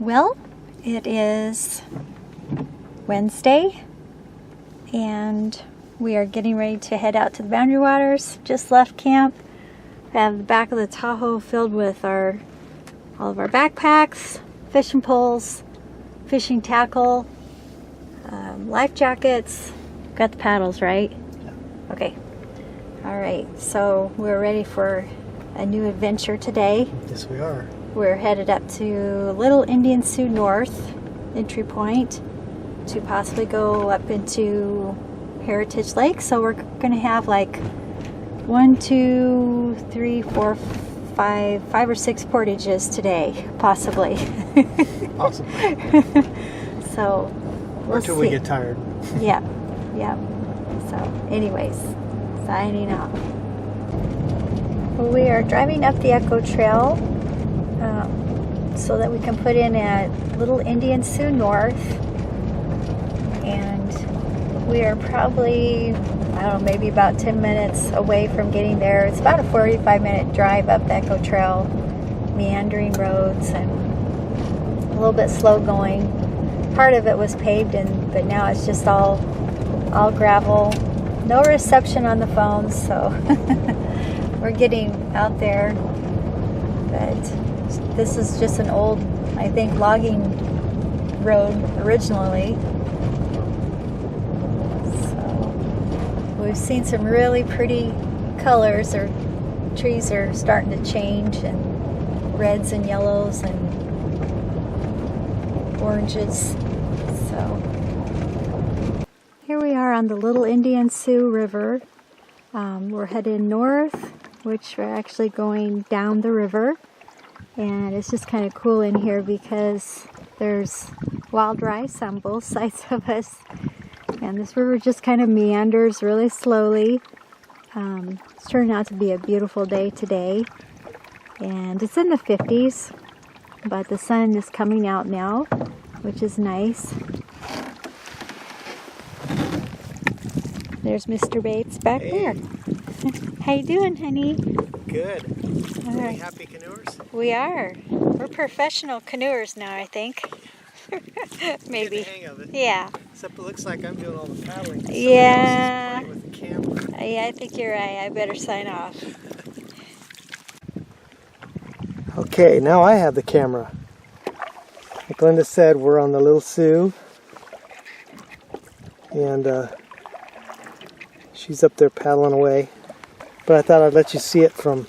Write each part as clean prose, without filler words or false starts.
Well, it is Wednesday and we are getting ready to head out to the Boundary Waters. Just left camp. We have the back of the Tahoe filled with all of our backpacks, fishing poles, fishing tackle, life jackets. Got the paddles, right? Yeah. Okay. All right, so we're ready for a new adventure today. Yes, we are. We're headed up to Little Indian Sioux North entry point to possibly go up into Heritage Lake. So we're going to have like 1, 2, 3, 4, 5 or 6 portages today, possibly. Possibly. So we'll Until see. we get tired. Yeah. So anyways, signing off. We are driving up the Echo Trail so that we can put in at Little Indian Sioux North, and we are probably, I don't know, maybe about 10 minutes away from getting there. It's about a 45-minute drive up the Echo Trail, meandering roads and a little bit slow going. Part of it was paved, but now it's just all gravel. No reception on the phones, so we're getting out there. But this is just an old, I think, logging road originally. So we've seen some really pretty colors. Or trees are starting to change, and reds and yellows and oranges. So here we are on the Little Indian Sioux River. We're headed north, which we're actually going down the river. And it's just kind of cool in here because there's wild rice on both sides of us. And this river just kind of meanders really slowly. It's turning out to be a beautiful day today. And it's in the 50s, but the sun is coming out now, which is nice. There's Mr. Bates back there. How you doing, honey? Good. All Are we right. happy canoers? We are. We're professional canoers now, I think. Maybe. Get the hang of it. Yeah. Except it looks like I'm doing all the paddling. Yeah. Somebody else is playing with the camera. Yeah, I think you're right. I better sign off. Okay, now I have the camera. Like Linda said, we're on the Little Sioux. And she's up there paddling away. But I thought I'd let you see it from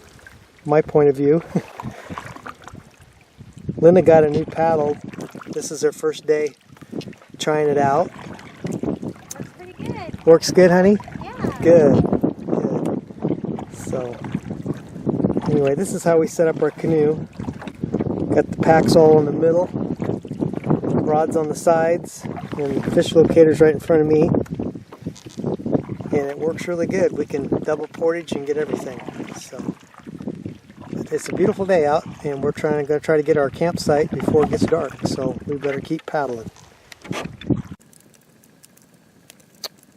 my point of view. Linda got a new paddle. This is her first day trying it out. Works pretty good. Works good, honey? Yeah. Good. So, anyway, this is how we set up our canoe. Got the packs all in the middle, rods on the sides, and fish locators right in front of me. And it works really good. We can double portage and get everything. So, but it's a beautiful day out, and we're going to try to get our campsite before it gets dark. So we better keep paddling.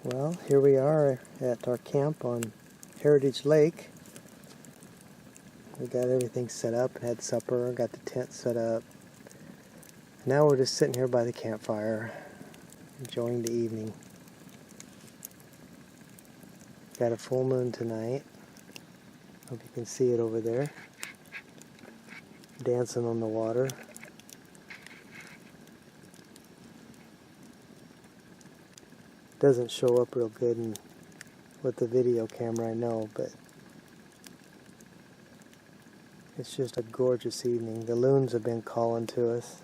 Well, here we are at our camp on Heritage Lake. We got everything set up, had supper, got the tent set up. Now we're just sitting here by the campfire, enjoying the evening. Got a full moon tonight. Hope you can see it over there. Dancing on the water. Doesn't show up real good with the video camera, I know, but it's just a gorgeous evening. The loons have been calling to us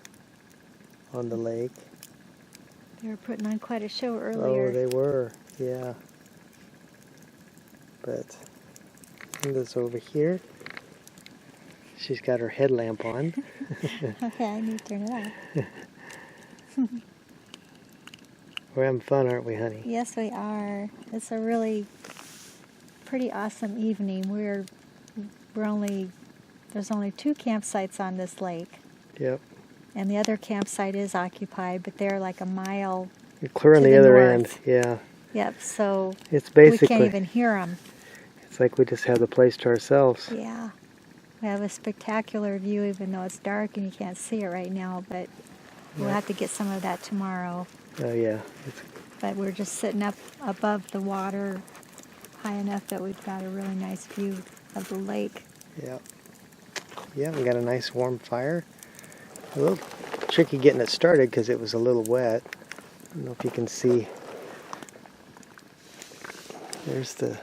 on the lake. They were putting on quite a show earlier. Oh, they were, yeah. But Linda's over here. She's got her headlamp on. Okay, I need to turn it off. We're having fun, aren't we, honey? Yes, we are. It's a really pretty awesome evening. There's only 2 campsites on this lake. Yep. And the other campsite is occupied, but they're like a mile. You're clear on to the the other north. end, yeah. Yep, so It's we basically, can't even hear them. it's like we just have the place to ourselves. Yeah. We have a spectacular view even though it's dark and you can't see it right now, but we'll have to get some of that tomorrow. Oh yeah. But we're just sitting up above the water high enough that we've got a really nice view of the lake. Yeah. Yeah, we got a nice warm fire. A little tricky getting it started because it was a little wet. I don't know if you can see. There's the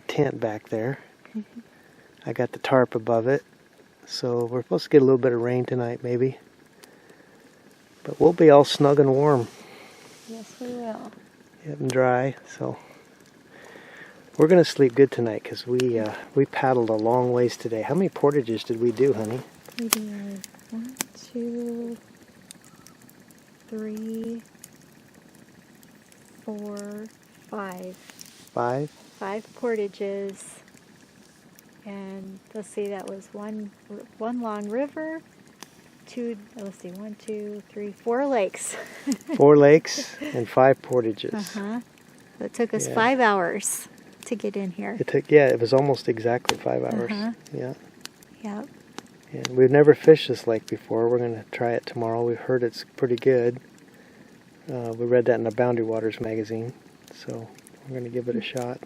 tent back there. I got the tarp above it. So we're supposed to get a little bit of rain tonight maybe. But we'll be all snug and warm. Yes, we will. Yep, and dry. So we're going to sleep good tonight because we paddled a long ways today. How many portages did we do, honey? We did 1, 2, 3, 4, 5. 5? 5 portages. And let's see, that was one long river. 1, 2, 3, 4 lakes. 4 lakes and 5 portages. It took us 5 hours to get in here. It was almost exactly 5 hours. Yeah. Yep. And we've never fished this lake before. We're going to try it tomorrow. We've heard it's pretty good. We read that in the Boundary Waters magazine. So we're going to give it a shot.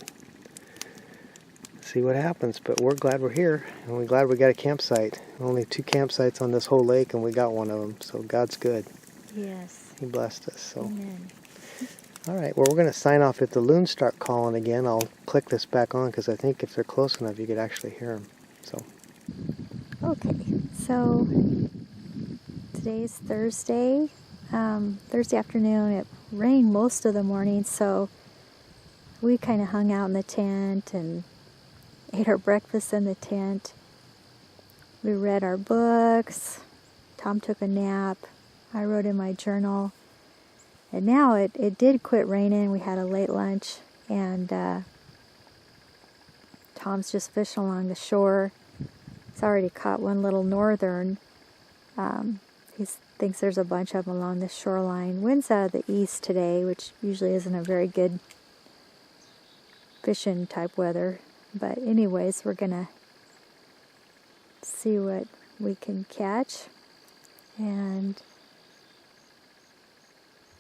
See what happens. But we're glad we're here. And we're glad we got a campsite. Only 2 campsites on this whole lake and we got one of them. So God's good. Yes. He blessed us. So. Amen. All right, well, we're going to sign off. If the loons start calling again, I'll click this back on because I think if they're close enough, you could actually hear them. So. Okay, so today's Thursday. Thursday afternoon, it rained most of the morning, so we kind of hung out in the tent and ate our breakfast in the tent. We read our books. Tom took a nap. I wrote in my journal. And now it did quit raining. We had a late lunch, and Tom's just fishing along the shore. He's already caught one little northern. He thinks there's a bunch of them along the shoreline. Wind's out of the east today, which usually isn't a very good fishing type weather. But anyways, we're going to see what we can catch. And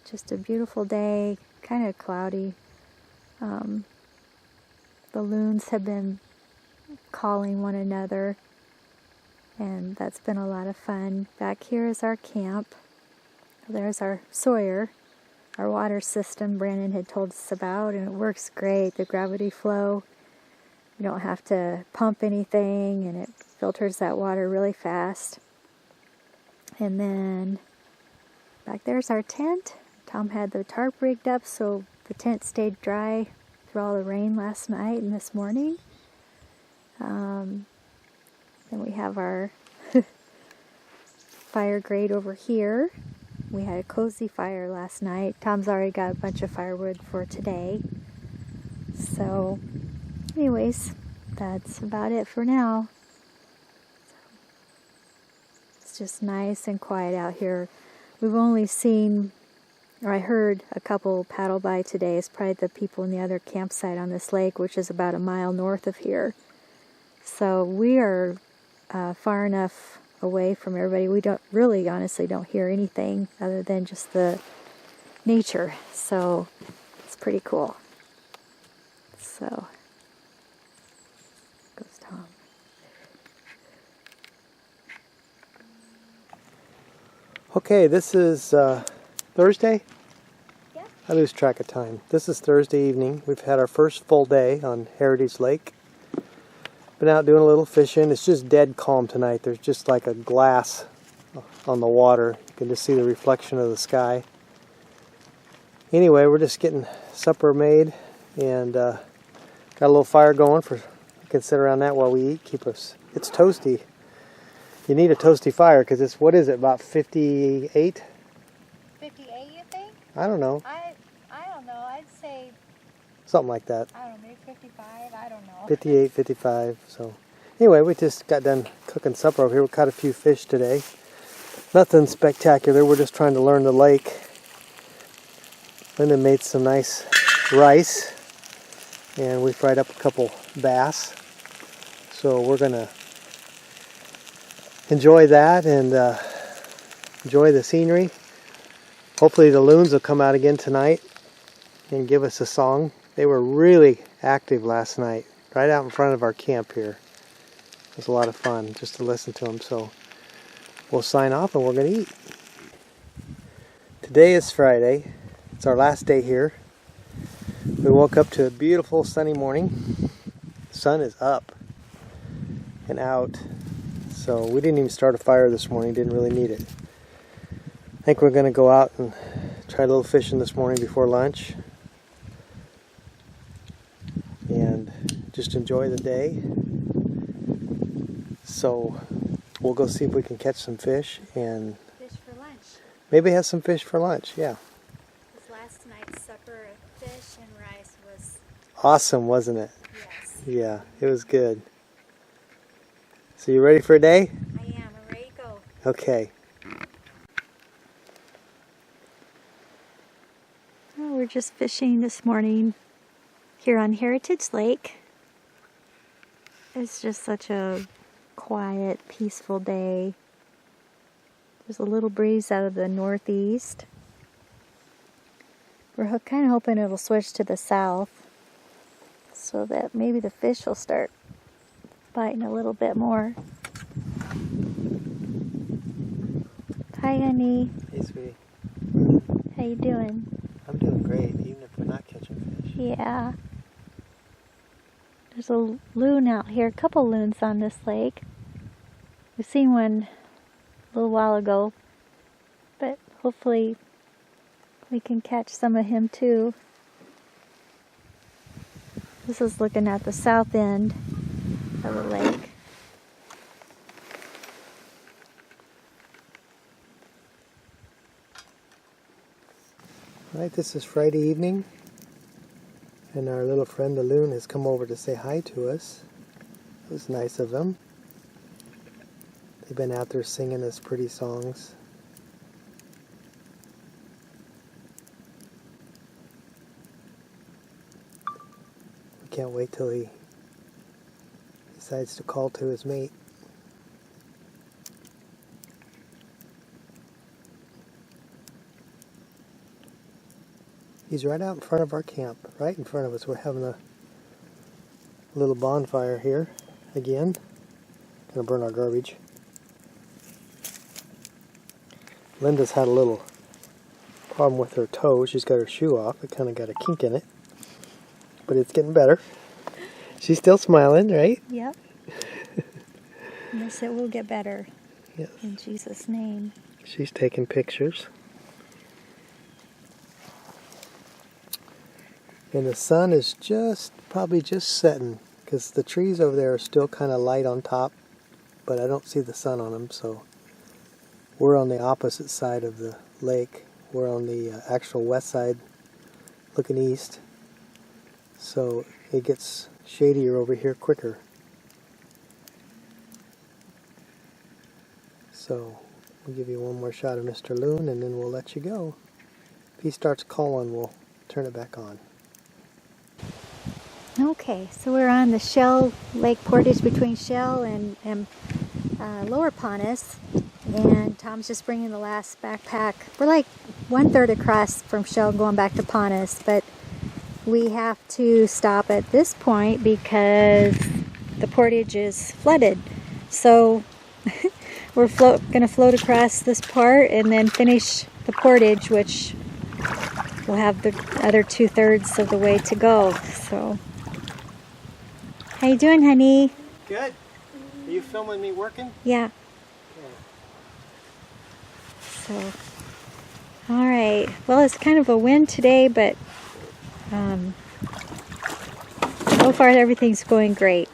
just a beautiful day, kind of cloudy. The loons have been calling one another, and that's been a lot of fun. Back here is our camp. There's our Sawyer, our water system Brandon had told us about, and it works great. The gravity flow, you don't have to pump anything, and it filters that water really fast. And then back there's our tent. Tom had the tarp rigged up so the tent stayed dry through all the rain last night and this morning. Then we have our fire grate over here. We had a cozy fire last night. Tom's already got a bunch of firewood for today. So, anyways, that's about it for now. It's just nice and quiet out here. We've only seen, or I heard a couple paddle by today. It's probably the people in the other campsite on this lake, which is about a mile north of here. So we are far enough away from everybody. We don't really, honestly, don't hear anything other than just the nature. So it's pretty cool. So goes Tom. Okay, this is Thursday? Yeah. I lose track of time. This is Thursday evening. We've had our first full day on Heritage Lake. Been out doing a little fishing. It's just dead calm tonight. There's just like a glass on the water. You can just see the reflection of the sky. Anyway, we're just getting supper made and got a little fire going. We can sit around that while we eat. It's toasty. You need a toasty fire because it's, what is it, about 58? 58, you think? I don't know. I don't know. I'd say, Something like that. I don't know, maybe 55. I don't know. 58, 55. So anyway, we just got done cooking supper over here. We caught a few fish today. Nothing spectacular. We're just trying to learn the lake. Linda made some nice rice, and we fried up a couple bass. So we're gonna enjoy that and enjoy the scenery. Hopefully the loons will come out again tonight and give us a song. They were really active last night, right out in front of our camp here. It was a lot of fun just to listen to them. So we'll sign off and we're going to eat. Today is Friday. It's our last day here. We woke up to a beautiful sunny morning. The sun is up and out. So we didn't even start a fire this morning. Didn't really need it. I think we're going to go out and try a little fishing this morning before lunch. And just enjoy the day. So we'll go see if we can catch some fish and Fish for lunch. maybe have some fish for lunch. Yeah. This last night's supper of fish and rice was Awesome, wasn't it? yes. Yeah, it was good. So you ready for a day? I am. I'm ready to go. Okay. Oh, we're just fishing this morning here on Heritage Lake. It's just such a quiet, peaceful day. There's a little breeze out of the northeast. We're kind of hoping it'll switch to the south so that maybe the fish will start biting a little bit more. Hi, honey. Hey, sweetie. How you doing? I'm doing great, even if we're not catching fish. Yeah. There's a loon out here, a couple loons on this lake. We've seen one a little while ago, but hopefully we can catch some of him too. This is looking at the south end of the lake. All right, this is Friday evening, and our little friend the loon has come over to say hi to us. It was nice of them. They've been out there singing us pretty songs. We can't wait till he decides to call to his mate. He's right out in front of our camp, right in front of us. We're having a little bonfire here again. Gonna burn our garbage. Linda's had a little problem with her toe. She's got her shoe off. It kind of got a kink in it, but it's getting better. She's still smiling, right? Yep. Yes, it will get better. Yes. In Jesus' name. She's taking pictures. And the sun is probably just setting, because the trees over there are still kind of light on top, but I don't see the sun on them, so we're on the opposite side of the lake. We're on the actual west side, looking east, so it gets shadier over here quicker. So we'll give you one more shot of Mr. Loon, and then we'll let you go. If he starts calling, we'll turn it back on. Okay, so we're on the Shell Lake Portage between Shell and Lower Pontus, and Tom's just bringing the last backpack. We're like 1/3 across from Shell going back to Pontus, but we have to stop at this point because the portage is flooded. So we're going to float across this part and then finish the portage, which we'll have the other 2/3 of the way to go. So. How you doing, honey? Good. Are you filming me working? Yeah. So, all right. Well, it's kind of a wind today, but so far everything's going great.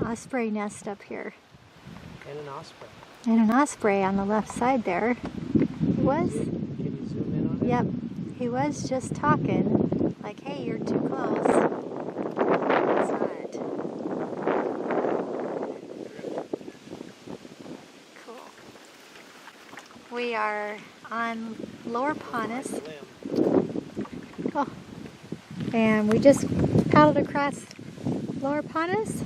Osprey nest up here. And an osprey. And an osprey on the left side there. He was? Can you zoom in on it? Yep. He was just talking, like, hey, you're too close. He's not. Cool. We are on Lower Pontus. Oh, And we just paddled across Lower Panas.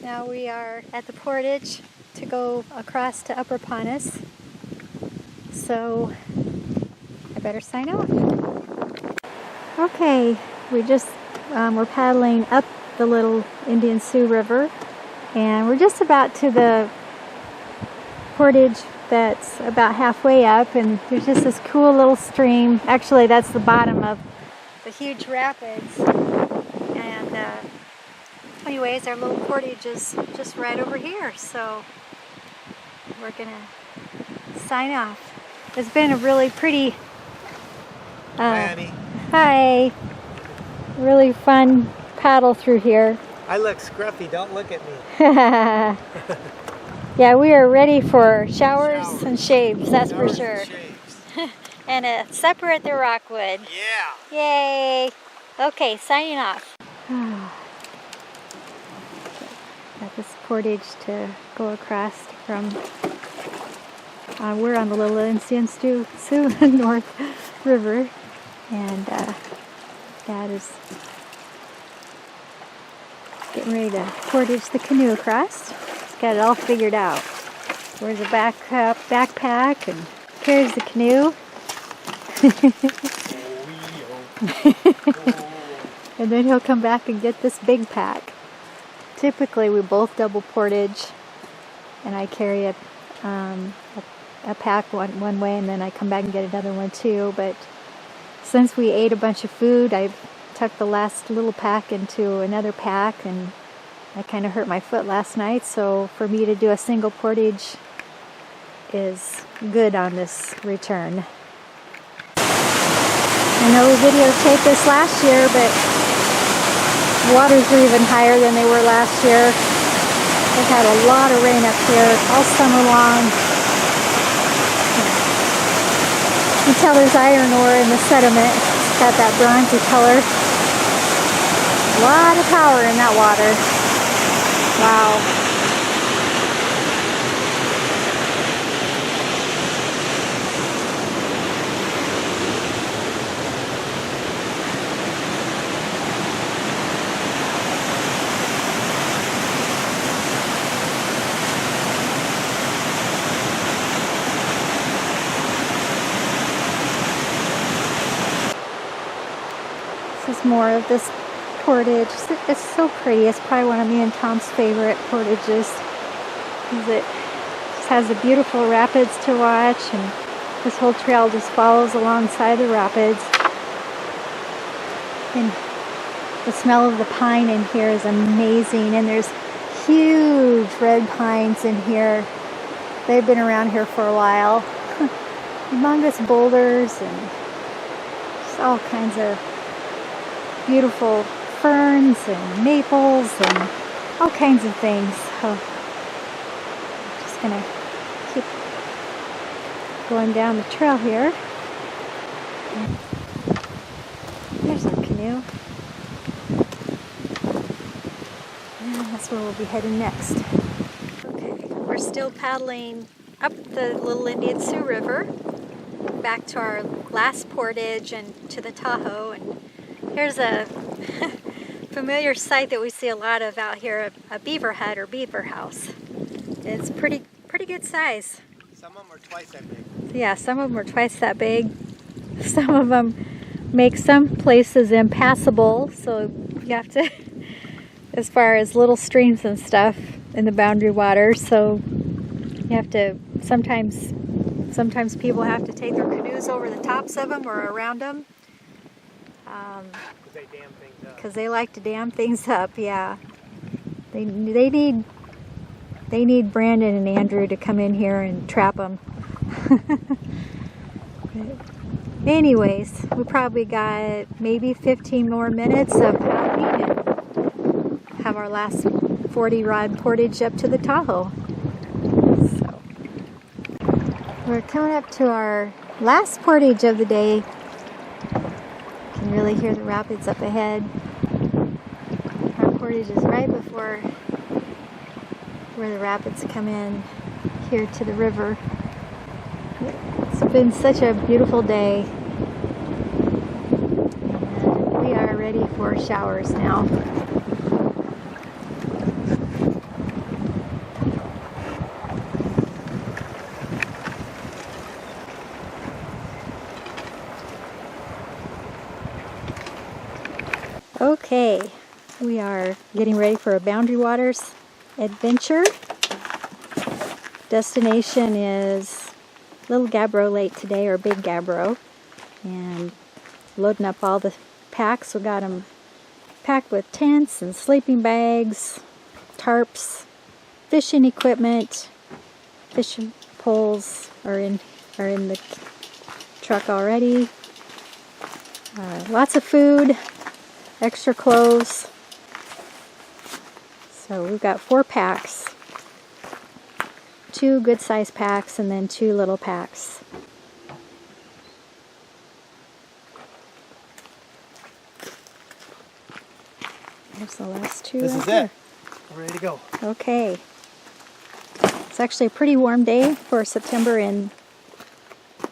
Now we are at the portage to go across to Upper Panas. So I better sign off. Okay, we're paddling up the little Indian Sioux River, and we're just about to the portage that's about halfway up, and there's just this cool little stream. Actually, that's the bottom of the huge rapids. And anyways, our little portage is just right over here, so we're gonna sign off. It's been a really pretty Hi, Annie. Hi. Really fun paddle through here. I look scruffy, don't look at me. Yeah, we are ready for showers and shaves, that's for sure. And a supper at the Rockwood. Yeah. Yay! Okay, signing off. Got this portage to go across from. We're on the little Indian Sioux North River, and Dad is getting ready to portage the canoe across. Got it all figured out. Wears a backpack and carries the canoe. And then he'll come back and get this big pack. Typically we both double portage, and I carry a pack one way, and then I come back and get another one too. But since we ate a bunch of food, I tucked the last little pack into another pack, and I kind of hurt my foot last night, so for me to do a single portage is good on this return. I know we videotaped this last year, but waters are even higher than they were last year. We've had a lot of rain up here all summer long. You can tell there's iron ore in the sediment. It's got that bronzy color. A lot of power in that water. Wow. This is more of this portage. It's so pretty. It's probably one of me and Tom's favorite portages. It just has the beautiful rapids to watch, and this whole trail just follows alongside the rapids. And the smell of the pine in here is amazing, and there's huge red pines in here. They've been around here for a while. Humongous boulders and just all kinds of beautiful ferns and maples and all kinds of things. So I'm just gonna keep going down the trail here. There's our canoe. And that's where we'll be heading next. Okay, we're still paddling up the little Indian Sioux River back to our last portage and to the Tahoe. And here's a familiar sight that we see a lot of out here, a beaver hut or beaver house. It's pretty good size. Some of them are twice that big. Yeah, some of them are twice that big. Some of them make some places impassable, so you have to, as far as little streams and stuff in the boundary water, so you have to, sometimes people have to take their canoes over the tops of them or around them. Because they dam things up. Because they like to dam things up, yeah. They need Brandon and Andrew to come in here and trap them. Anyways, we probably got maybe 15 more minutes of paddling and have our last 40-rod portage up to the Tahoe. So we're coming up to our last portage of the day. You can really hear the rapids up ahead. Our portage is right before where the rapids come in here to the river. It's been such a beautiful day. And we are ready for showers now. Okay, we are getting ready for a Boundary Waters adventure. Destination is Little Gabbro Lake today, or Big Gabbro, and loading up all the packs. We got them packed with tents and sleeping bags, tarps, fishing equipment. Fishing poles are in the truck already. Lots of food, extra clothes. So we've got 4 packs. 2 good size packs and then 2 little packs. There's the last 2. This is it. We're ready to go. Okay. It's actually a pretty warm day for September in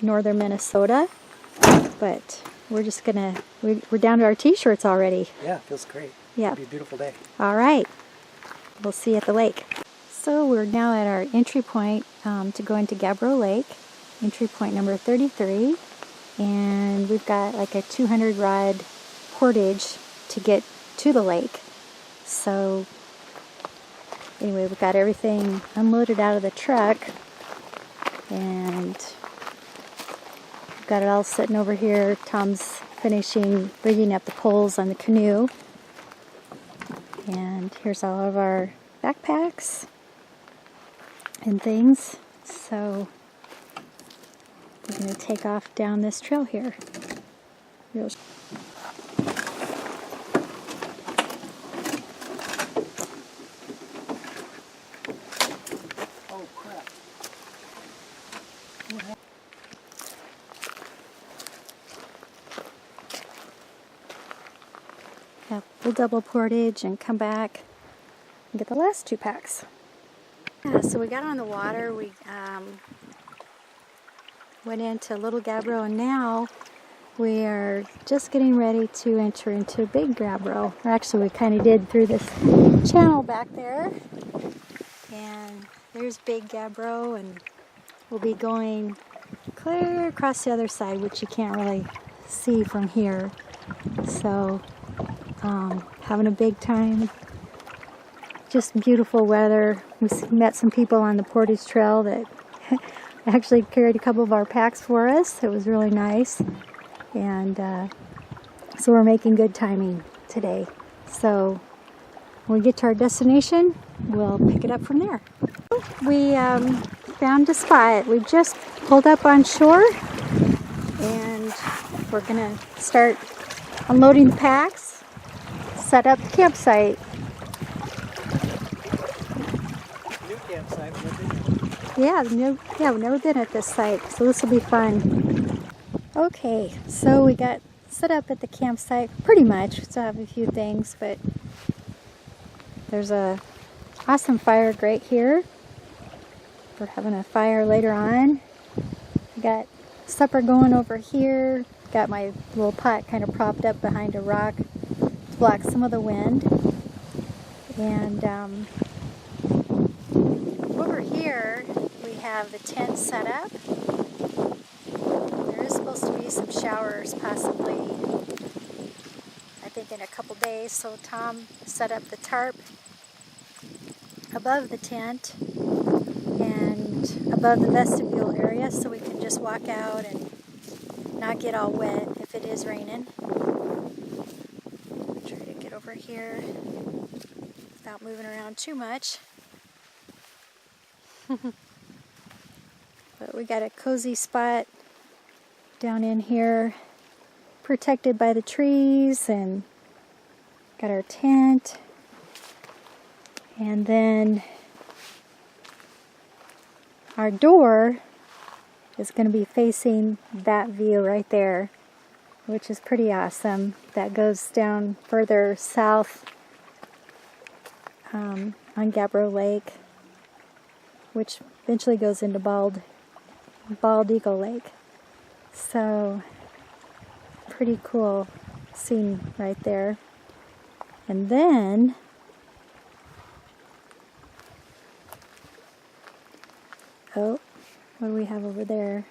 northern Minnesota, but we're just gonna, we're down to our t-shirts already. Yeah, it feels great. Yeah. It'll be a beautiful day. All right. We'll see you at the lake. So we're now at our entry point to go into Gabbro Lake, entry point number 33, and we've got like a 200 rod portage to get to the lake. So anyway, we've got everything unloaded out of the truck, and we've got it all sitting over here. Tom's finishing rigging up the poles on the canoe, and here's all of our backpacks and things. So we're going to take off down this trail here. Oh crap. Yeah, we'll double portage and come back and get the last 2 packs. Yeah, so we got on the water, we went into Little Gabbro, and now we are just getting ready to enter into Big Gabbro. Or actually, we kind of did through this channel back there. And there's Big Gabbro, and we'll be going clear across the other side, which you can't really see from here. So, having a big time. Just beautiful weather. We met some people on the portage trail that actually carried a couple of our packs for us. It was really nice. And so we're making good timing today. So when we get to our destination, we'll pick it up from there. We found a spot. We just pulled up on shore, and we're gonna start unloading the packs, set up the campsite. Yeah, we've never been at this site, so this will be fun. Okay, so we got set up at the campsite pretty much. We still have a few things, but there's a awesome fire grate here. We're having a fire later on. We got supper going over here. Got my little pot kind of propped up behind a rock to block some of the wind. And over here we have the tent set up. There is supposed to be some showers possibly, I think in a couple days, so Tom set up the tarp above the tent and above the vestibule area so we can just walk out and not get all wet if it is raining. Try to get over here without moving around too much. But we got a cozy spot down in here, protected by the trees, and got our tent. And then our door is going to be facing that view right there, which is pretty awesome. That goes down further south on Gabbro Lake, which eventually goes into Bald Eagle Lake. So, pretty cool scene right there. And then oh, what do we have over there?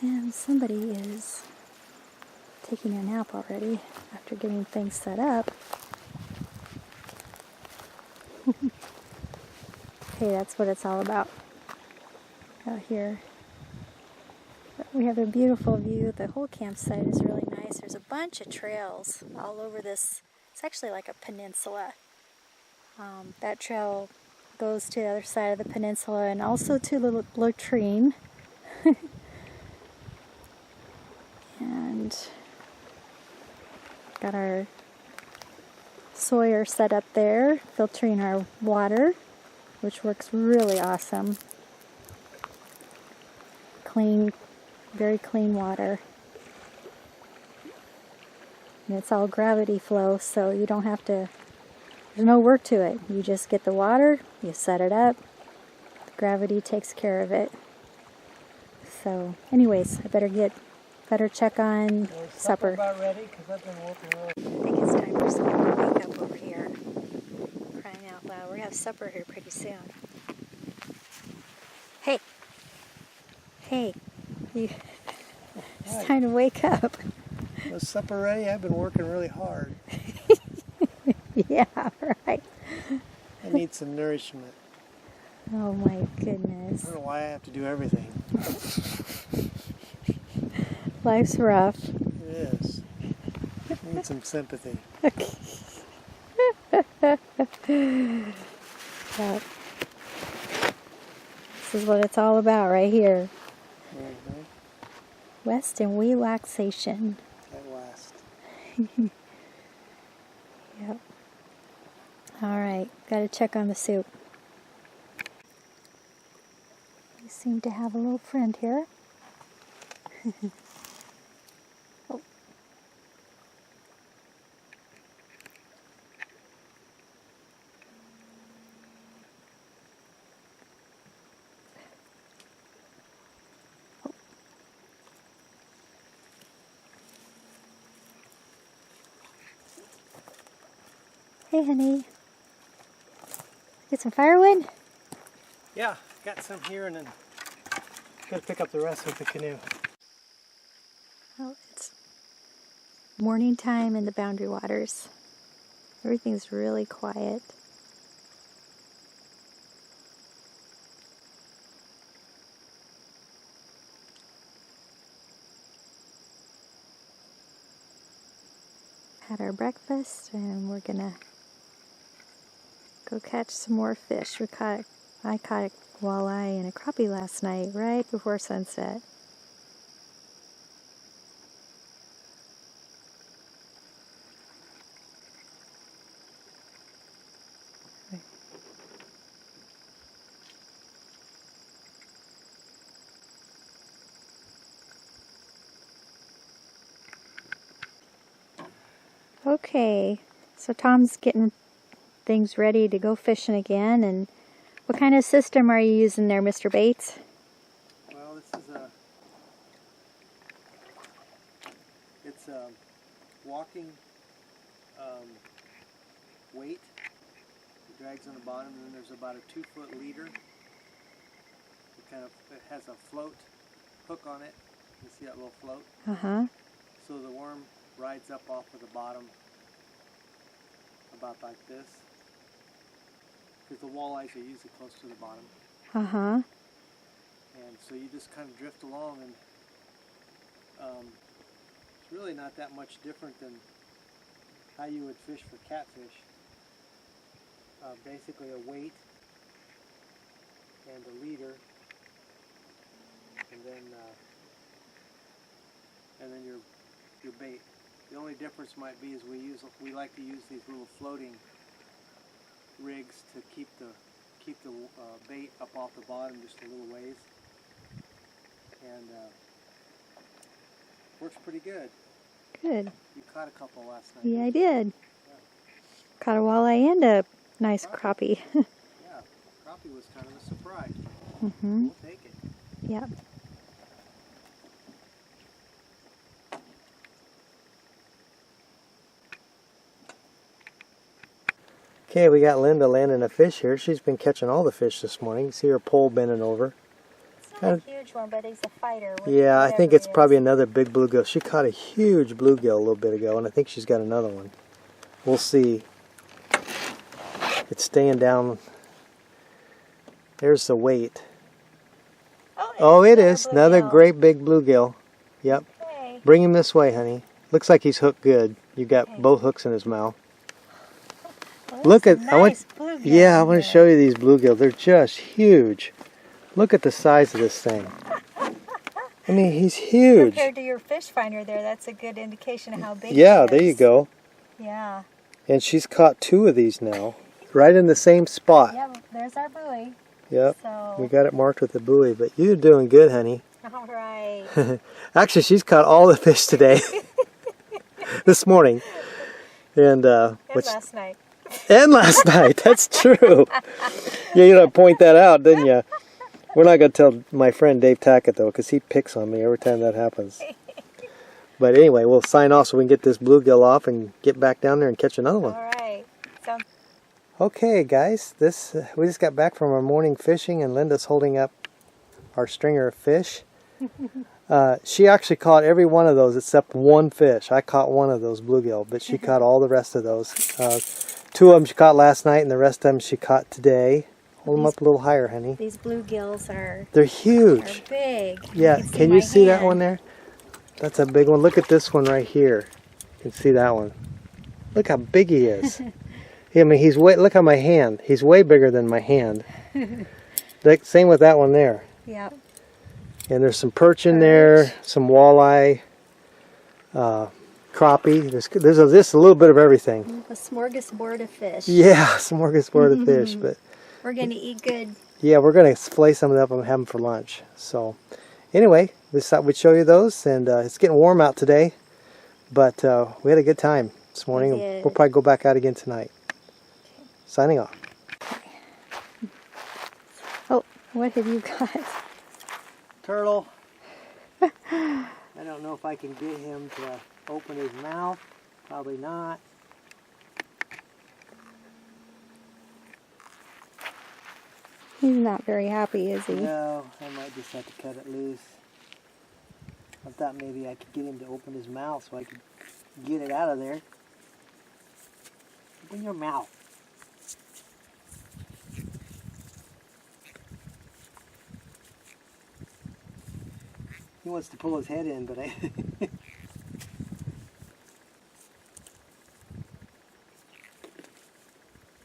And somebody is taking a nap already after getting things set up. Hey, that's what it's all about out here. But we have a beautiful view. The whole campsite is really nice. There's a bunch of trails all over this. It's actually like a peninsula. That trail goes to the other side of the peninsula and also to the latrine. And got our Sawyer set up there, filtering our water, which works really awesome. Clean, very clean water. And it's all gravity flow, so you don't have to, there's no work to it. You just get the water, you set it up, the gravity takes care of it. So anyways, I better check on supper. About ready, 'cause I've been working really. I think it's time for someone to wake up over here. Crying out loud. We're going to have supper here pretty soon. Hey. Hey. It's time to wake up. Was supper ready? I've been working really hard. Yeah, right. I need some nourishment. Oh my I goodness. don't know why I have to do everything. Life's rough. It is. I need some sympathy. Yeah. This is what it's all about right here. Mm-hmm. Rest and relaxation. At last. Yep. Alright, gotta check on the soup. We seem to have a little friend here. Oh. Hey, honey. Get some firewood? Yeah, got some here and then gotta pick up the rest with the canoe. Well, it's morning time in the Boundary Waters. Everything's really quiet. Had our breakfast and we're gonna go catch some more fish. I caught a walleye and a crappie last night right before sunset. Okay, so Tom's getting things ready to go fishing again. And what kind of system are you using there, Mr. Bates? Well, this is it's a walking weight. It drags on the bottom, and then there's about a 2-foot leader. It has a float hook on it. You see that little float? Uh-huh. So the worm rides up off of the bottom about like this, because the walleyes are usually close to the bottom. Uh-huh. And so you just kind of drift along, and it's really not that much different than how you would fish for catfish. Basically a weight and a leader, and then your bait. The only difference might be is we like to use these little floating rigs to keep the bait up off the bottom just a little ways, and works pretty good. Good. You caught a couple last night. Yeah, I did. Caught a walleye and a nice crappie. Yeah, crappie was kind of a surprise. Mm-hmm. We'll take it. Yep. Okay, we got Linda landing a fish here. She's been catching all the fish this morning. See her pole bending over. It's not a huge one, but he's a fighter. Yeah, I think it's probably another big bluegill. She caught a huge bluegill a little bit ago, and I think she's got another one. We'll see. It's staying down. There's the weight. Oh, it is. Another great big bluegill. Yep. Okay. Bring him this way, honey. Looks like he's hooked good. You got both hooks in his mouth. Well, Look at, nice I want to show you these bluegills. They're just huge. Look at the size of this thing. I mean, he's huge. Compared to your fish finder there, that's a good indication of how big Yeah, he is. there you go. Yeah. And she's caught 2 of these now, right in the same spot. Yeah, there's our buoy. Yep, So. we got it marked with the buoy, but you're doing good, honey. All right. Actually, she's caught all the fish today, this morning. And Last night. And last night, that's true. Yeah, you don't point that out, didn't you? We're not going to tell my friend Dave Tackett, though, because he picks on me every time that happens. But anyway, we'll sign off so we can get this bluegill off and get back down there and catch another one. All right. Sounds Okay, guys, we just got back from our morning fishing, and Linda's holding up our stringer of fish. She actually caught every one of those except one fish. I caught one of those bluegill, but she caught all the rest of those. 2 of them she caught last night, and the rest of them she caught today. Hold them up a little higher, honey. These bluegills They're huge. are big. Yeah, can you see that one there? That's a big one. Look at this one right here. You can see that one. Look how big he is. I mean, look at my hand. He's way bigger than my hand. Same with that one there. Yep. And there's some perch in there, some walleye, crappie. There's a little bit of everything. A smorgasbord of fish. Yeah, smorgasbord of fish. But we're going to eat good. Yeah, we're going to flay some of them up and have them for lunch. So anyway, we thought we'd show you those. And it's getting warm out today. But we had a good time this morning. We'll probably go back out again tonight. Signing off. Oh, what have you got? Turtle. I don't know if I can get him to open his mouth. Probably not. He's not very happy, is he? No, I might just have to cut it loose. I thought maybe I could get him to open his mouth so I could get it out of there. Open your mouth. He wants to pull his head in, but I...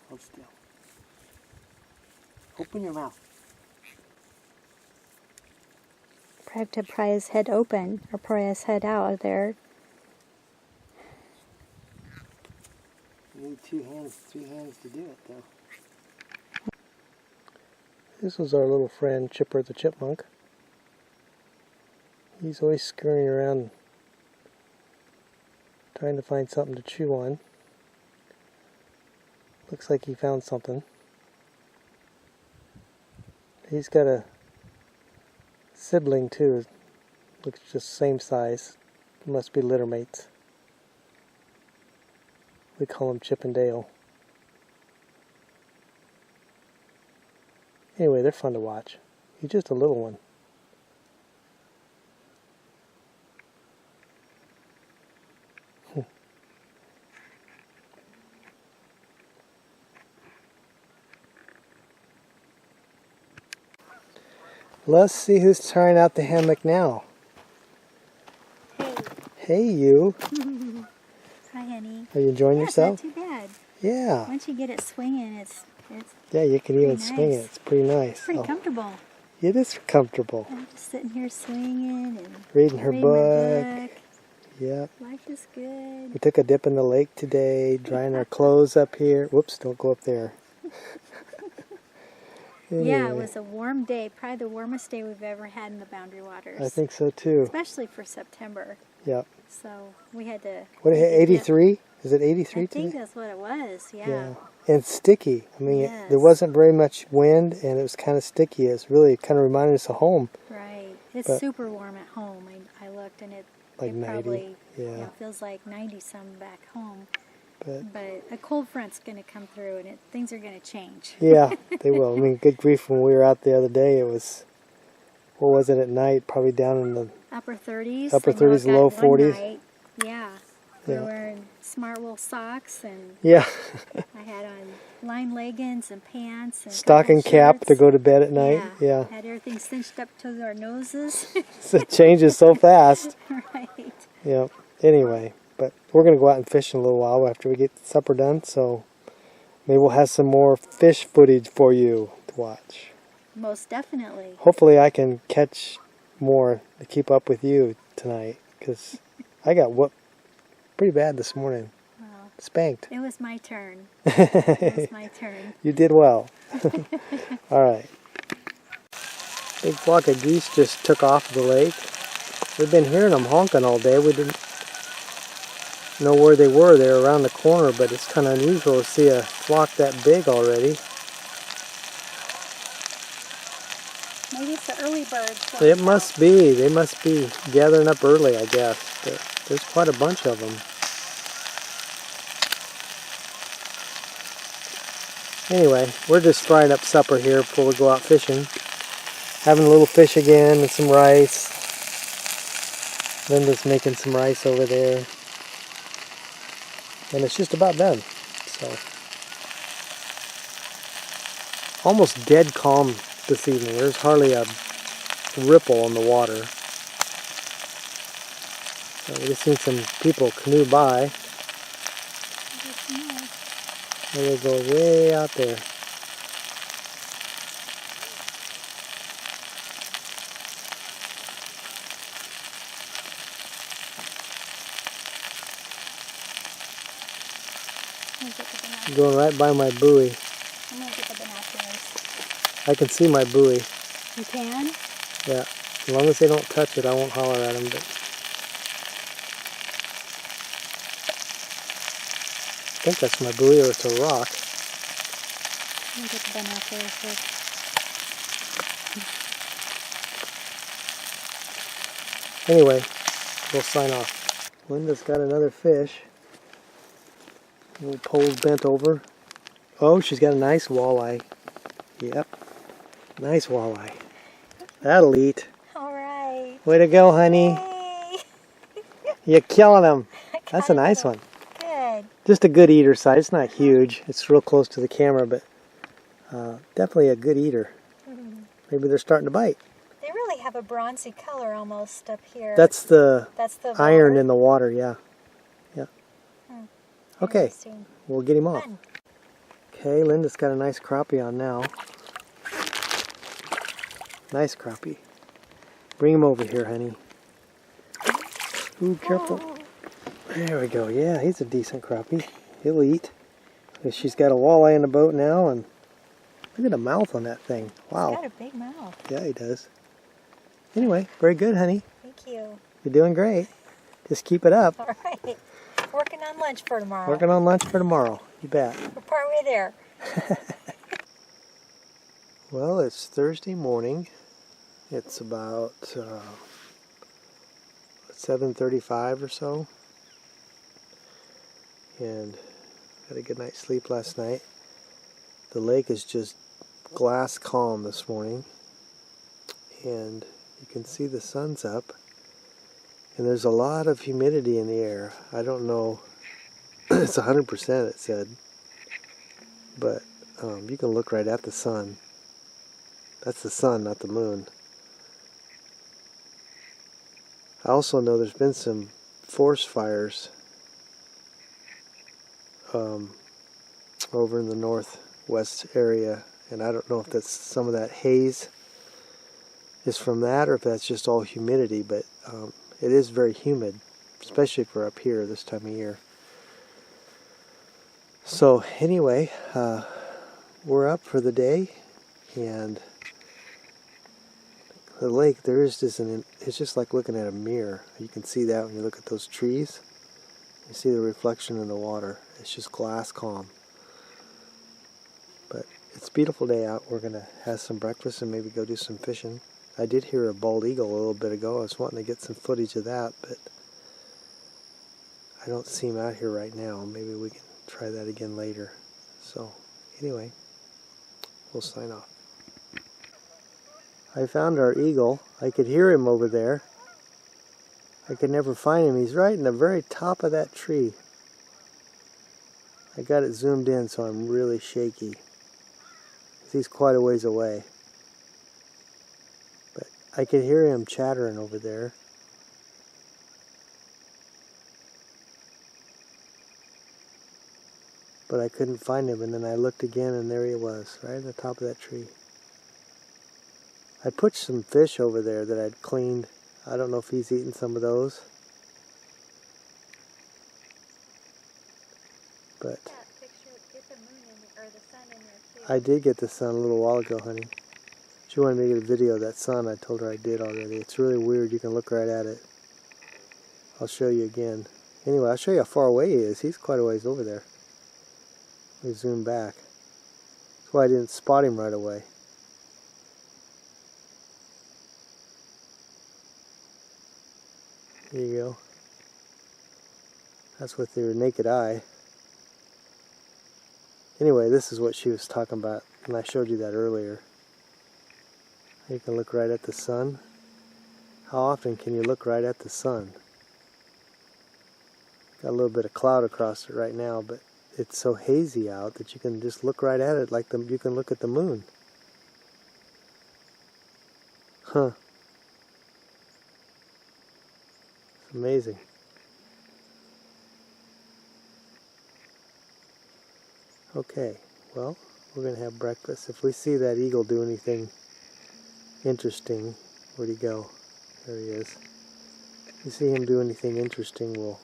Hold still. Open your mouth. Probably have to pry his head open, or pry his head out of there. You need 3 hands to do it, though. This was our little friend, Chipper the Chipmunk. He's always scurrying around trying to find something to chew on. Looks like he found something. He's got a sibling too. Looks just same size. Must be litter mates. We call him Chip and Dale. Anyway, they're fun to watch. He's just a little one. Let's see who's trying out the hammock now. Hey. Hey, you. Hi, honey. Are you enjoying yourself? It's not too bad. Yeah. Once you get it swinging, it's Yeah, you can even nice. swing it. It's pretty nice. pretty comfortable. It is comfortable. I'm just sitting here swinging and Reading her my book. book. Yep. Life is good. We took a dip in the lake today, drying our clothes up here. Whoops, don't go up there. Yeah, it Anyway, was a warm day. Probably the warmest day we've ever had in the Boundary Waters. I think so too. Especially for September. Yep. So we had to... What, 83? Is it 83 I today? think that's what it was, yeah. Yeah. And it's sticky. I mean, Yes. there wasn't very much wind, and it was kind of sticky. It's really kind of reminded us of home. Right. It's But- super warm at home. I looked, and it Like 90, probably yeah. feels like 90-some back home. But But a cold front's going to come through, and things are going to change. yeah, they will. I mean, good grief, when we were out the other day, it was, what was it at night? Probably down in the Upper 30s. upper I know it 30s, got low one 40s. night. Yeah. We Yeah. were wearing smart wool socks, and Yeah, I had on lined leggings and pants and stocking couple cap to shirts. go to bed at night. Yeah. Had everything cinched up to our noses. So it changes so fast. Right. Yeah. Anyway, but we're going to go out and fish in a little while after we get supper done, so maybe we'll have some more fish footage for you to watch. Most definitely. Hopefully I can catch more to keep up with you tonight, because I got whooped pretty bad this morning. Well, Spanked. it was my turn. It was my turn. You did well. All right. Big flock of geese just took off the lake. We've been hearing them honking all day. We didn't know where they were. They were around the corner, but it's kind of unusual to see a flock that big already. Maybe it's the early birds. It must be. They must be gathering up early, I guess. But there's quite a bunch of them. Anyway, we're just frying up supper here before we go out fishing. Having a little fish again and some rice. Linda's making some rice over there. And it's just about done. So, almost dead calm this evening. There's hardly a ripple on the water. So we just seen some people canoe by. There they go, way out there. Going right by my buoy. I'm going to get the binoculars. I can see my buoy. You can? Yeah. As long as they don't touch it, I won't holler at them. But I think that's my buoy, or it's a rock. Let me get the binoculars first. Anyway, we'll sign off. Linda's got another fish. Little pole's bent over. Oh, she's got a nice walleye. Yep. Nice walleye. That'll eat. All right. Way to go, honey. Yay. You're killing them. That's a nice one. Good. Just a good eater size. It's not huge. It's real close to the camera, but definitely a good eater. Maybe they're starting to bite. They really have a bronzy color almost up here. That's the the iron water. in the water, yeah. Yeah. Okay, Interesting. we'll get him off. Fun. Okay, Linda's got a nice crappie on now. Nice crappie. Bring him over here, honey. Ooh, careful. There we go. Yeah, he's a decent crappie. He'll eat. She's got a walleye in the boat now, and look at the mouth on that thing. Wow. He's got a big mouth. Yeah, he does. Anyway, very good, honey. Thank you. You're doing great. Just keep it up. All right. Working on lunch for tomorrow. Working on lunch for tomorrow. You bet. We're partway there. Well, it's Thursday morning. It's about 7:35 or so. And had a good night's sleep last night. The lake is just glass calm this morning. And you can see the sun's up. And there's a lot of humidity in the air. I don't know. It's 100%, it said. But you can look right at the sun. That's the sun, not the moon. I also know there's been some forest fires over in the northwest area. And I don't know if that's some of that haze is from that or if that's just all humidity. But it is very humid, especially for up here this time of year. So anyway, we're up for the day, and the lake, there is just it's just like looking at a mirror. You can see that when you look at those trees. You see the reflection in the water. It's just glass calm. But it's a beautiful day out. We're going to have some breakfast and maybe go do some fishing. I did hear a bald eagle a little bit ago. I was wanting to get some footage of that, but I don't see him out here right now. Maybe we can try that again later. So anyway, we'll sign off. I found our eagle. I could hear him over there. I could never find him. He's right in the very top of that tree. I got it zoomed in, so I'm really shaky. He's quite a ways away. But I could hear him chattering over there. But I couldn't find him, and then I looked again, and there he was, right at the top of that tree. I put some fish over there that I'd cleaned. I don't know if he's eaten some of those. But I did get the sun a little while ago, honey. She wanted me to get a video of that sun. I told her I did already. It's really weird. You can look right at it. I'll show you again. Anyway, I'll show you how far away he is. He's quite a ways over there. Let me zoom back. That's why I didn't spot him right away. There you go. That's with your naked eye. Anyway, this is what she was talking about, and I showed you that earlier. You can look right at the sun. How often can you look right at the sun? Got a little bit of cloud across it right now, but it's so hazy out that you can just look right at it like you can look at the moon. Huh. It's amazing. Okay, well, we're going to have breakfast. If we see that eagle do anything interesting, where'd he go? There he is. If you see him do anything interesting, we'll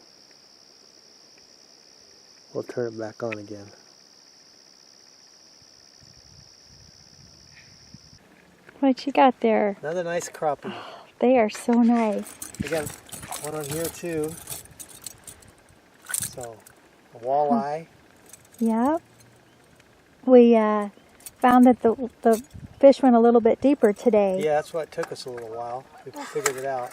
turn it back on again. What you got there? Another nice crappie. They are so nice. I got one on here too. So, a walleye. Yep. We found that the fish went a little bit deeper today. Yeah, that's why it took us a little while. We figured it out.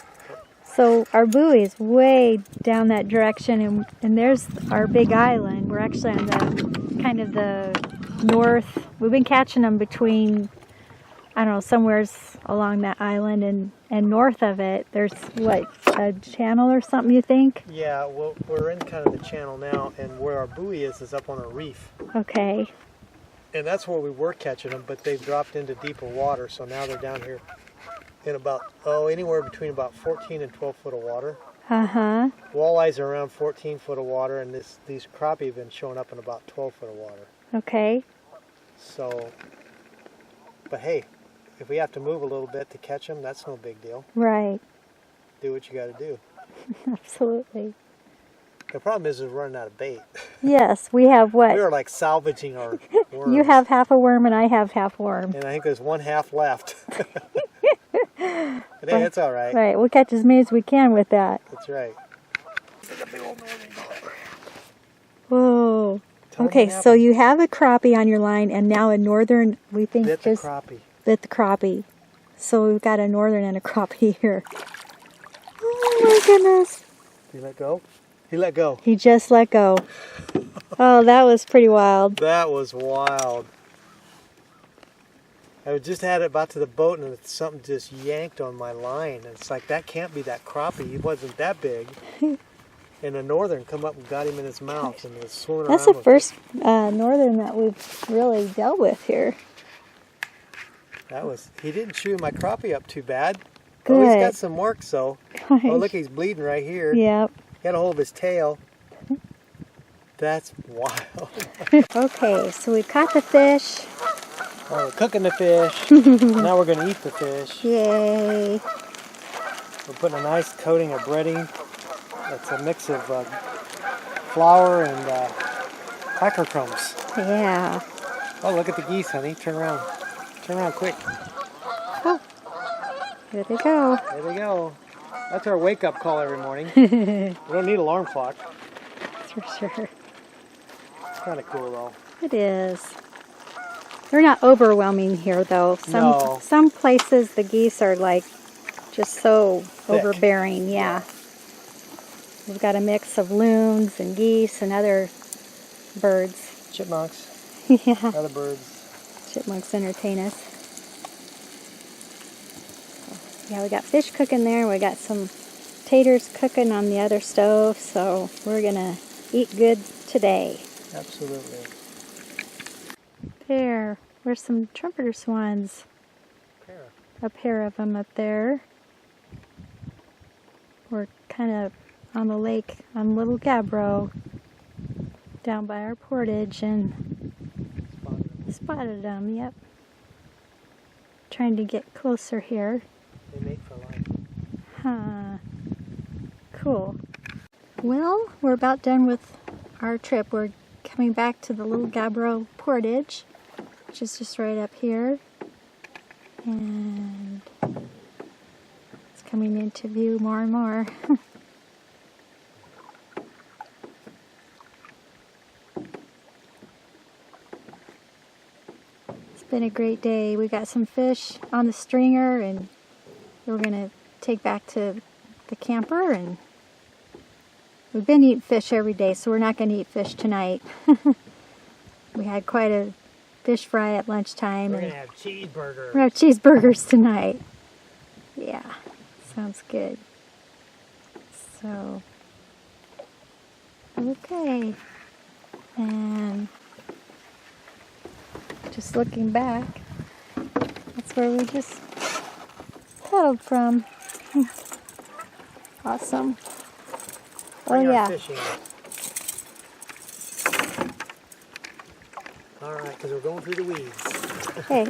So our buoy is way down that direction, and there's our big island. We're actually on the kind of the north. We've been catching them between, I don't know, somewhere's along that island and north of it. There's what, a channel or something, you think? Yeah, well, we're in kind of the channel now, and where our buoy is up on a reef. Okay. And that's where we were catching them, but they've dropped into deeper water, so now they're down here in about, anywhere between about 14 and 12 foot of water. Uh-huh. Walleyes are around 14 foot of water, and these crappie have been showing up in about 12 foot of water. Okay. So, but hey, if we have to move a little bit to catch them, that's no big deal. Right. Do what you got to do. Absolutely. The problem is we're running out of bait. Yes, we have what? We are like salvaging our worms. You have half a worm and I have half worm. And I think there's one half left. But hey, it's all right. Right, we'll catch as many as we can with that. That's right. Whoa. Okay, so you have a crappie on your line, and now a northern, we think Bit just... the crappie. Bit the crappie. So we've got a northern and a crappie here. Oh my goodness. Did he let go? He let go. He just let go. Oh, that was pretty wild. That was wild. I just had it about to the boat, and something just yanked on my line. It's like, that can't be that crappie. He wasn't that big. And a northern come up and got him in his mouth and was swimming around. That's the first northern that we've really dealt with here. He didn't chew my crappie up too bad. Good. Oh, he's got some work, so. Gosh. Oh, look, he's bleeding right here. Yep. Got a hold of his tail. That's wild. Okay, so we caught the fish. Oh, we're cooking the fish. Now we're going to eat the fish. Yay. We're putting a nice coating of breading. It's a mix of flour and cracker crumbs. Yeah. Oh, look at the geese, honey. Turn around. Turn around quick. Oh. There they go. There they go. That's our wake-up call every morning. We don't need an alarm clock. For sure. It's kind of cool, though. It is. They're not overwhelming here, though. No. Some places the geese are like just so Thick. overbearing. Yeah. We've got a mix of loons and geese and other birds. Chipmunks, Yeah. other birds. Chipmunks entertain us. Yeah, we got fish cooking there. We got some taters cooking on the other stove. So we're going to eat good today. Absolutely. There's some trumpeter swans. A pair of them up there. We're kind of on the lake on Little Gabbro down by our portage and spotted them. Yep. Trying to get closer here. They mate for life. Huh. Cool. Well, we're about done with our trip. We're coming back to the Little Gabbro portage, which is just right up here. And it's coming into view more and more. It's been a great day. We got some fish on the stringer and we're going to take back to the camper, and we've been eating fish every day, so we're not going to eat fish tonight. We had quite a fish fry at lunchtime. We're and going to have cheeseburgers. we're going to have cheeseburgers tonight. Yeah, sounds good. So, okay. And just looking back, that's where we just paddled from. Awesome. Bring our Yeah. fishing. All right, because we're going through the weeds. Okay.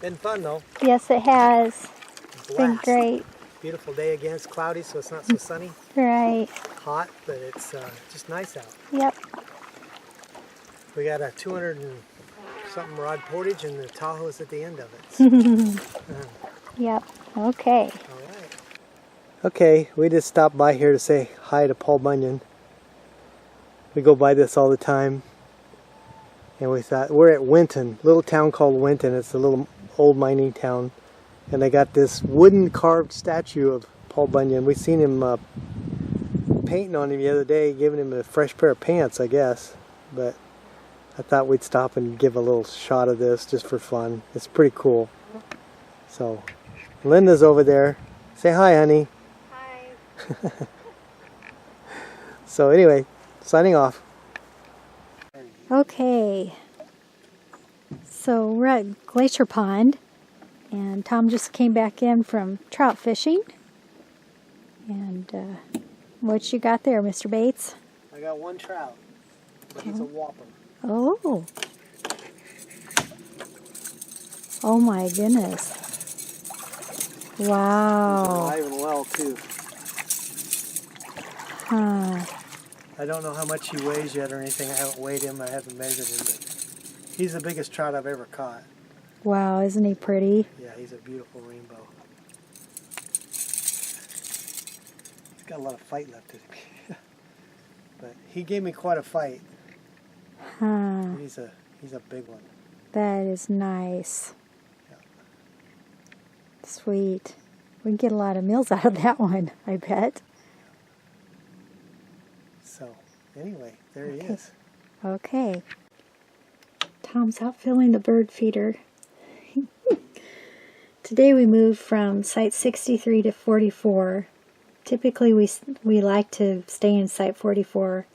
Been fun, though. Yes, it has. It's been Blast. great. Beautiful day again. It's cloudy, so it's not so sunny. Right. Hot, but it's just nice out. Yep. We got a 200 and something rod portage, and the Tahoe's at the end of it. So. Yep. Okay. All right. Okay, we just stopped by here to say hi to Paul Bunyan. We go by this all the time. And we thought, we're at Winton, little town called Winton. It's a little old mining town. And they got this wooden carved statue of Paul Bunyan. We seen him painting on him the other day, giving him a fresh pair of pants, I guess. But I thought we'd stop and give a little shot of this just for fun. It's pretty cool. So, Linda's over there. Say hi, honey. Hi. So anyway, signing off. Okay. So we're at Glacier Pond, and Tom just came back in from trout fishing. And what you got there, Mr. Bates? I got one trout, but he's a whopper. Oh. Oh my goodness. Wow. Alive and well too. Huh. I don't know how much he weighs yet or anything. I haven't weighed him. I haven't measured him, but he's the biggest trout I've ever caught. Wow, isn't he pretty? Yeah, he's a beautiful rainbow. He's got a lot of fight left in him. But he gave me quite a fight. Huh. He's a big one. That is nice. Yeah. Sweet. We can get a lot of meals out of that one, I bet. So, anyway, there he Okay. is. Okay. Tom's out filling the bird feeder. Today we moved from site 63 to 44. Typically we like to stay in site 44,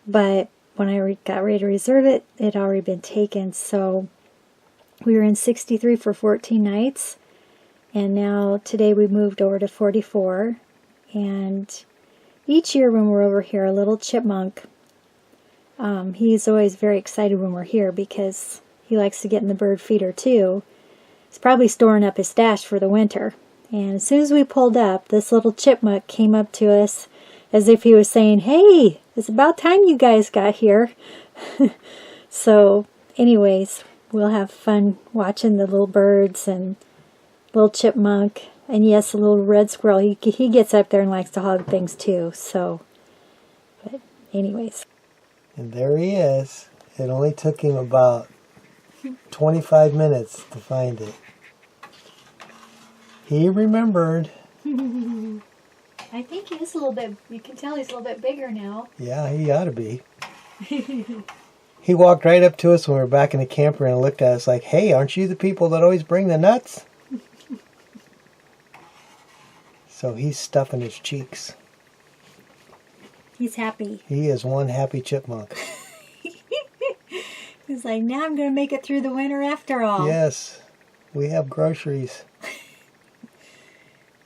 but when I got ready to reserve it, it had already been taken. So we were in 63 for 14 nights, and now today we moved over to 44. And each year when we're over here, a little Chipmunk, he's always very excited when we're here because he likes to get in the bird feeder too. He's probably storing up his stash for the winter. And as soon as we pulled up, this little Chipmunk came up to us as if he was saying, "Hey, it's about time you guys got here." So anyways, we'll have fun watching the little birds and little chipmunk. And yes, the little red squirrel, he gets up there and likes to hog things too. So, but anyways. And there he is. It only took him about 25 minutes to find it. He remembered. I think he is a little bit, you can tell he's a little bit bigger now. Yeah, he ought to be. He walked right up to us when we were back in the camper and looked at us like, hey, aren't you the people that always bring the nuts? So he's stuffing his cheeks. He's happy. He is one happy chipmunk. He's like, now I'm going to make it through the winter after all. Yes, we have groceries.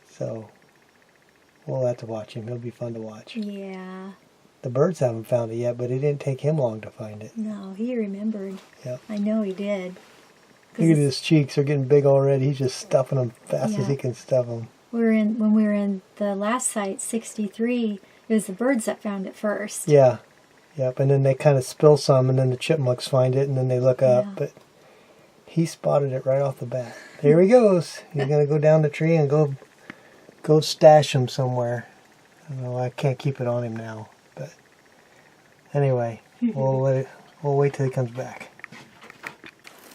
So we'll have to watch him. He'll be fun to watch. Yeah. The birds haven't found it yet, but it didn't take him long to find it. No, he remembered. Yep. I know he did. Look at his cheeks. They're getting big already. He's just stuffing them fast as Yeah. he can stuff them. When we were in the last site, 63, it was the birds that found it first. Yeah. Yep. And then they kind of spill some, and then the chipmunks find it, and then they look up. Yeah. But he spotted it right off the bat. There he goes. He's going to go down the tree and go stash him somewhere. I don't know. I can't keep it on him now. But anyway, we'll wait till he comes back.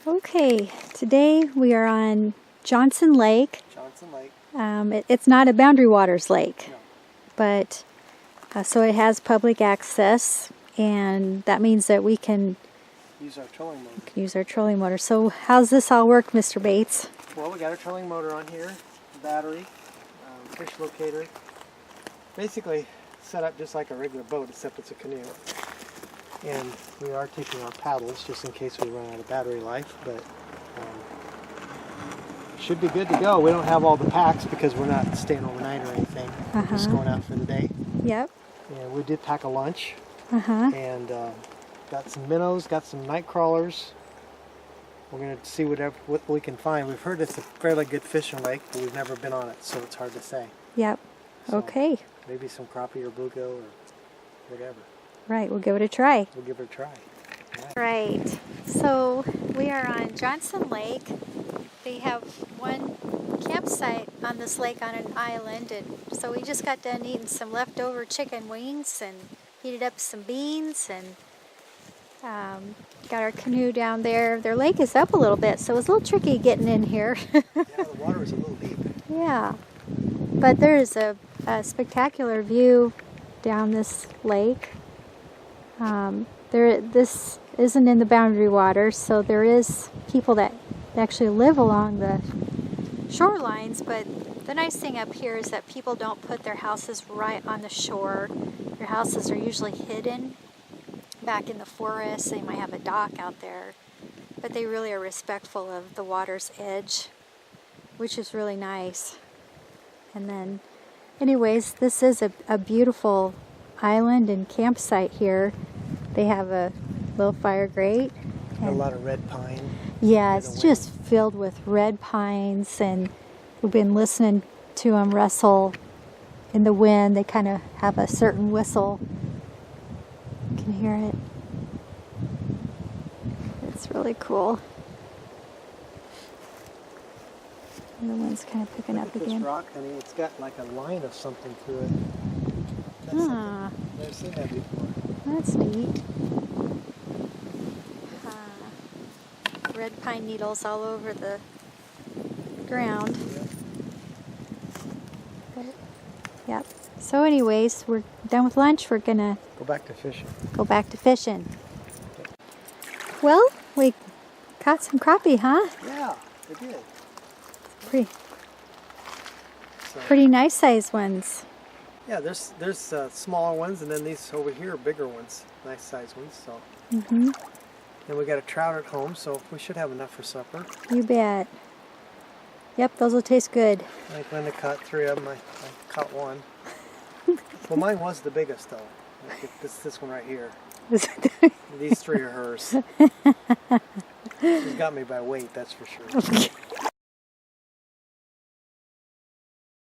Okay, today we are on Johnson Lake. Johnson Lake. It's not a Boundary Waters lake, No. but so it has public access, and that means that we can Use our trolling motor. use our trolling motor. So how's this all work, Mr. Bates? Well, we got our trolling motor on here, battery, fish locator. Basically set up just like a regular boat, except it's a canoe. And we are taking our paddles just in case we run out of battery life, but should be good to go. We don't have all the packs because we're not staying overnight or anything. We're just going out for the day. Yep. And we did pack a lunch. Uh-huh. And got some minnows, got some night crawlers. We're going to see what we can find. We've heard it's a fairly good fishing lake, but we've never been on it, so it's hard to say. Yep. So Okay. maybe some crappie or bluegill or whatever. Right, we'll give it a try. We'll give it a try. Right. So we are on Johnson Lake. They have one campsite on this lake on an island, and so we just got done eating some leftover chicken wings and heated up some beans and got our canoe down there. Their lake is up a little bit, so it was a little tricky getting in here. Yeah, the water is a little deep. Yeah, but there is a spectacular view down this lake. This isn't in the boundary waters, so there is people that actually live along the shorelines, but the nice thing up here is that people don't put their houses right on the shore. Their houses are usually hidden back in the forest. They might have a dock out there, but they really are respectful of the water's edge, which is really nice. And then, anyways, this is a beautiful island and campsite here. They have a little fire grate. A lot of red pine. Yeah, it's just filled with red pines, and we've been listening to them rustle in the wind. They kind of have a certain whistle. You can hear it. It's really cool. And the wind's kind of picking up This again. rock, honey, it's got like a line of something to it. That's Ah, something. I've never seen that before. that's neat. Red pine needles all over the ground. But, yep. So anyways, we're done with lunch. We're gonna Go back to fishing. go back to fishing. Well, we caught some crappie, huh? Yeah, it did. Pretty nice sized ones. Yeah, there's smaller ones, and then these over here are bigger ones, nice sized ones. So, Mm-hmm. and we got a trout at home, so we should have enough for supper. You bet. Yep, those will taste good. I think Linda caught 3 of them. I caught 1. Well, mine was the biggest though. Like this one right here. These 3 are hers. She's got me by weight, that's for sure.